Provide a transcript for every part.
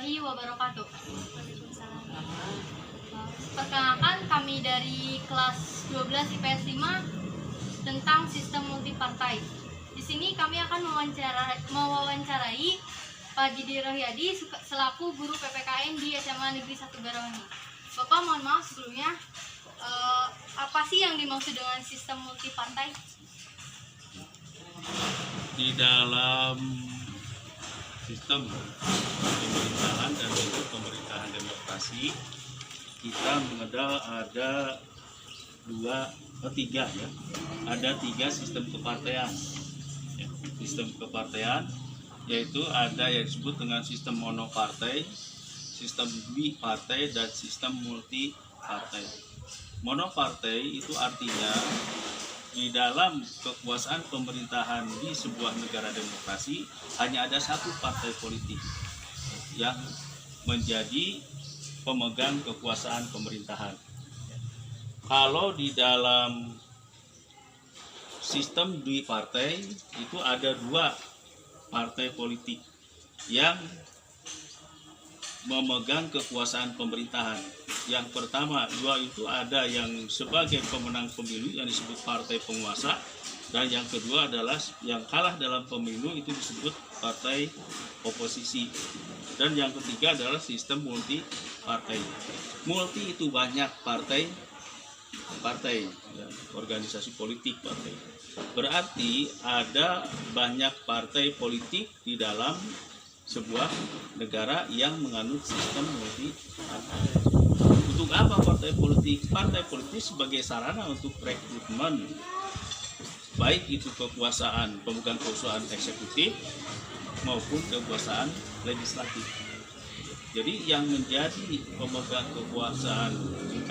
warahmatullahi wabarakatuh. Perkenalkan, kami dari kelas 12 IPS 5 tentang sistem multipartai. Di sini kami akan mewawancarai Pak Jidi Rohyadi selaku guru PPKN di SMA Negeri 1 Barawangi. Bapak, mohon maaf sebelumnya, apa sih yang dimaksud dengan sistem multipartai? Di dalam sistem pemerintahan dan bentuk pemerintahan demokrasi, kita mengenal ada ada tiga sistem kepartean. Sistem kepartean yaitu ada yang disebut dengan sistem monopartai, sistem bipartai, dan sistem multipartai. Monopartai itu artinya di dalam kekuasaan pemerintahan di sebuah negara demokrasi hanya ada satu partai politik yang menjadi pemegang kekuasaan pemerintahan. Kalau di dalam sistem bipartai itu ada dua partai politik yang memegang kekuasaan pemerintahan. Yang pertama, dua itu ada yang sebagai pemenang pemilu yang disebut partai penguasa, dan yang kedua adalah yang kalah dalam pemilu itu disebut partai oposisi. Dan yang ketiga adalah sistem multi partai. Multi itu banyak partai, ya, organisasi politik partai. Berarti ada banyak partai politik di dalam sebuah negara yang menganut sistem multi partai. Untuk apa partai politik? Partai politik sebagai sarana untuk rekrutmen, baik itu kekuasaan pemegang kekuasaan eksekutif maupun kekuasaan legislatif. Jadi yang menjadi pemegang kekuasaan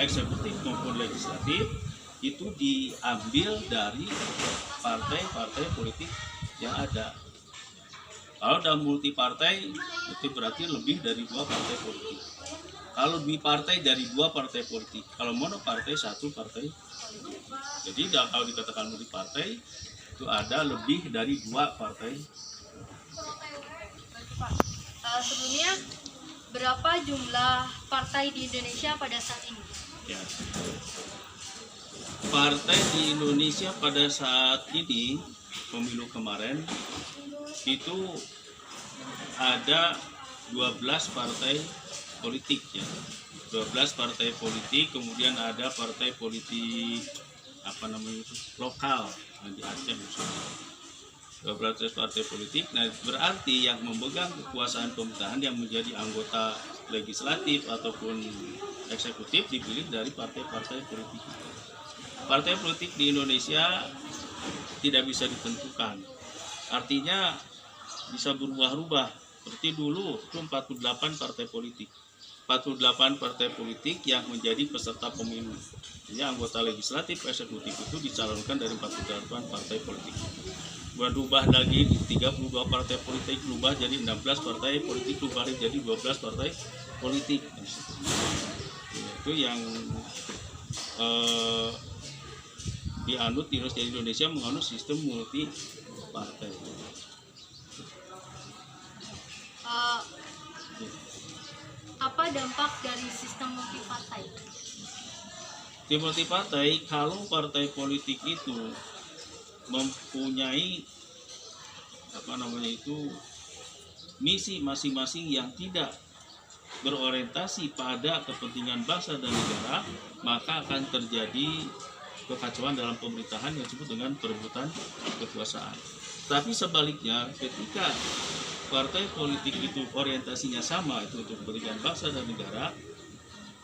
eksekutif maupun legislatif itu diambil dari partai-partai politik yang ada. Kalau dalam multipartai itu berarti lebih dari dua partai politik. Kalau bipartai dari dua partai politik. Kalau monopartai satu partai. Jadi kalau dikatakan multipartai itu ada lebih dari dua partai. Sebelumnya, berapa jumlah partai di Indonesia pada saat ini? Ya. Partai di Indonesia pada saat ini, pemilu kemarin, itu ada 12 partai politik, ya. 12 partai politik, kemudian ada partai politik lokal di Aceh misalnya. 12 partai politik. Nah, berarti yang memegang kekuasaan pemerintahan yang menjadi anggota legislatif ataupun eksekutif dipilih dari partai-partai politik. Partai politik di Indonesia tidak bisa ditentukan. Artinya bisa berubah-ubah. Seperti dulu itu 48 partai politik. 48 partai politik yang menjadi peserta pemilu. Jadi anggota legislatif eksekutif itu dicalonkan dari 48 partai politik. Berubah lagi 32 partai politik, berubah jadi 16 partai politik, berubah jadi 12 partai politik. Itu yang dianut di Indonesia, menganut sistem multi partai. Apa dampak dari sistem multipartai? Di multipartai, kalau partai politik itu mempunyai misi masing-masing yang tidak berorientasi pada kepentingan bangsa dan negara, maka akan terjadi kekacauan dalam pemerintahan yang disebut dengan perebutan kekuasaan. Tapi sebaliknya, ketika partai politik itu orientasinya sama, itu untuk kepentingan bangsa dan negara,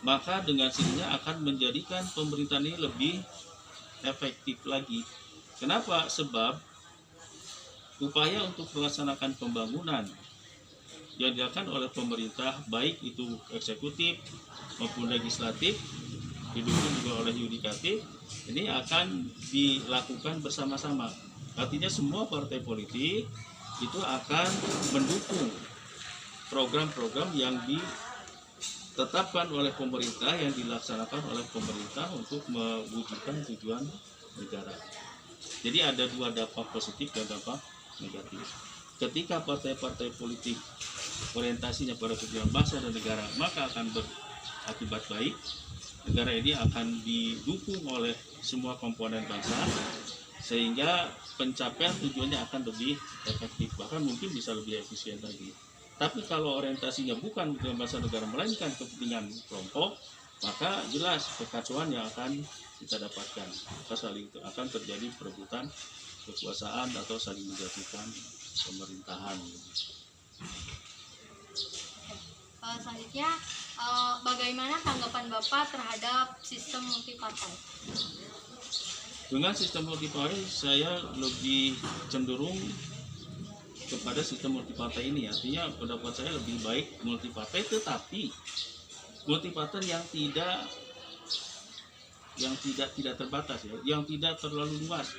maka dengan sendirinya akan menjadikan pemerintahan ini lebih efektif lagi. Kenapa? Sebab upaya untuk melaksanakan pembangunan yang dilakukan oleh pemerintah, baik itu eksekutif maupun legislatif, didukung juga oleh yudikatif, ini akan dilakukan bersama-sama. Artinya semua partai politik itu akan mendukung program-program yang ditetapkan oleh pemerintah, yang dilaksanakan oleh pemerintah untuk mewujudkan tujuan negara. Jadi ada dua dampak positif dan dampak negatif. Ketika partai-partai politik orientasinya pada kepentingan bangsa dan negara, maka akan berakibat baik. Negara ini akan didukung oleh semua komponen bangsa, sehingga pencapaian tujuannya akan lebih efektif, bahkan mungkin bisa lebih efisien lagi. Tapi kalau orientasinya bukan kepentingan bangsa negara, melainkan kepentingan kelompok, maka jelas kekacauan yang akan kita dapatkan. Maka saling akan terjadi perebutan kekuasaan atau saling menjatuhkan pemerintahan. Selanjutnya, bagaimana tanggapan Bapak terhadap sistem multipartai? Dengan sistem multipartai, saya lebih cenderung kepada sistem multipartai ini. Artinya pendapat saya lebih baik multipartai, tetapi multipartai yang tidak terbatas, ya, yang tidak terlalu luas.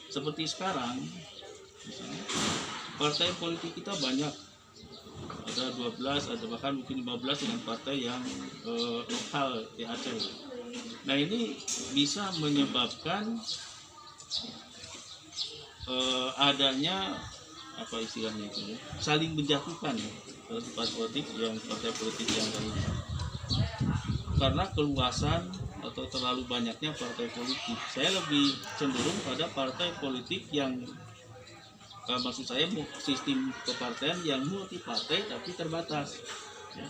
Seperti sekarang, misalnya, partai politik kita banyak, ada 12, ada bahkan mungkin 15 dengan partai yang lokal di Aceh. Nah, ini bisa menyebabkan adanya apa istilahnya itu, ya, saling menjatuhkan, ya, partai politik yang lain, karena keluasan atau terlalu banyaknya partai politik. Saya lebih cenderung pada partai politik yang maksud saya sistem kepartaian yang multipartai tapi terbatas, ya.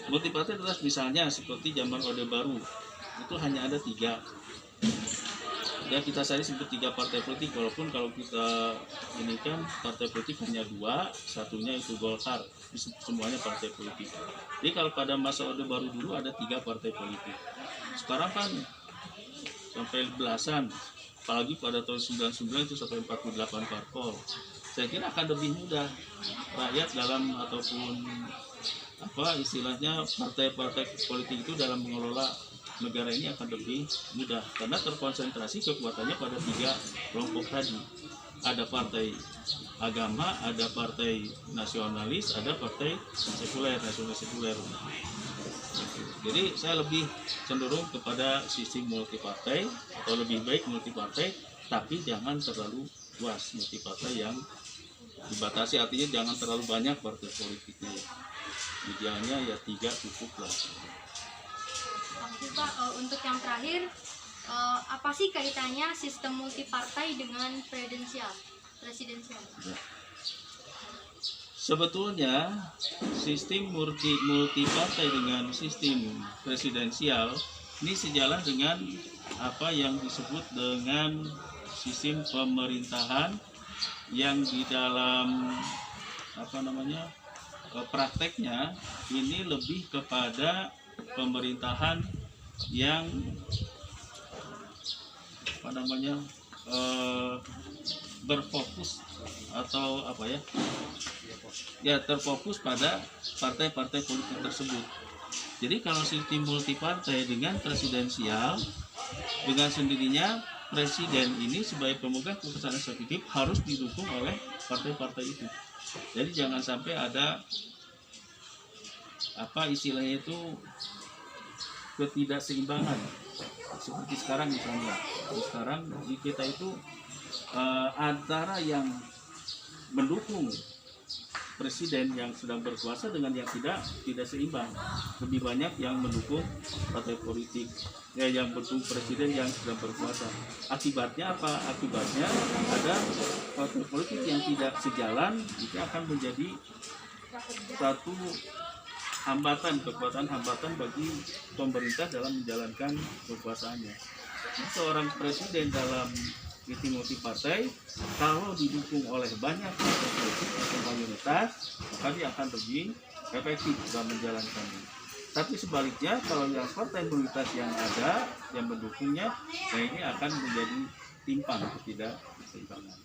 Multipartai terbatas misalnya seperti zaman Orde Baru, itu hanya ada 3. Ya, kita saya sebut 3 partai politik, walaupun kalau kita ini kan partai politik hanya 2, satunya itu Golkar, semuanya partai politik. Jadi kalau pada masa Orde Baru dulu ada 3 partai politik. Sekarang kan sampai belasan, apalagi pada tahun 99 itu sampai 48 parpol. Saya kira akan lebih mudah rakyat dalam ataupun apa istilahnya partai-partai politik itu dalam mengelola negara ini akan lebih mudah, karena terkonsentrasi kekuatannya pada 3 kelompok tadi. Ada partai agama, ada partai nasionalis, ada partai sekuler, nasionalis sekuler. Jadi saya lebih cenderung kepada sistem multipartai, atau lebih baik multipartai, tapi jangan terlalu luas multipartai yang dibatasi, artinya jangan terlalu banyak partai politiknya. Idealnya ya 3 cukup lah. Oke, Pak, untuk yang terakhir, apa sih kaitannya sistem multipartai dengan presidensial? Ya. Sebetulnya sistem multipartai dengan sistem presidensial ini sejalan dengan apa yang disebut dengan sistem pemerintahan yang di dalam prakteknya ini lebih kepada pemerintahan yang berfokus atau terfokus pada partai-partai politik tersebut. Jadi kalau sistem multipartai dengan presidensial, dengan sendirinya presiden ini sebagai pemegang kekuasaan eksekutif harus didukung oleh partai-partai itu. Jadi jangan sampai ada istilahnya itu ketidakseimbangan seperti sekarang misalnya. Sekarang di kita itu antara yang mendukung presiden yang sedang berkuasa dengan yang tidak seimbang. Lebih banyak yang mendukung partai politik yang mendukung presiden yang sedang berkuasa. Akibatnya apa? Akibatnya ada partai politik yang tidak sejalan, itu akan menjadi satu kekuatan hambatan bagi pemerintah dalam menjalankan kekuasaannya. Seorang presiden dalam sistem multipartai kalau didukung oleh banyak partai politik atau mayoritas, maka dia akan lebih efektif dalam menjalankannya. Tapi sebaliknya, kalau yang partai mayoritas yang ada yang mendukungnya, nah ini akan menjadi timpang, ketidakseimbangan.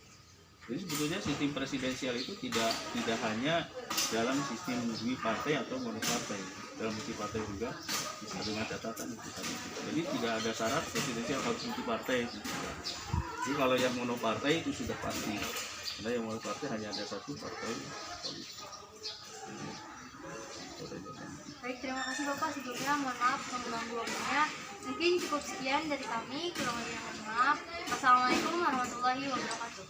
Jadi sebetulnya sistem presidensial itu tidak hanya dalam sistem partai atau monopartai, dalam multipartai juga bisa dengan catatan itu tadi. Jadi tidak ada syarat presidensial harus multipartai. Jadi kalau yang monopartai itu sudah pasti, karena yang monopartai hanya ada satu partai politik. Baik, terima kasih Bapak. Sebelumnya mohon maaf mengganggu waktunya. Mungkin cukup sekian dari kami, kurang lebihnya mohon maaf. Wassalamualaikum warahmatullahi wabarakatuh.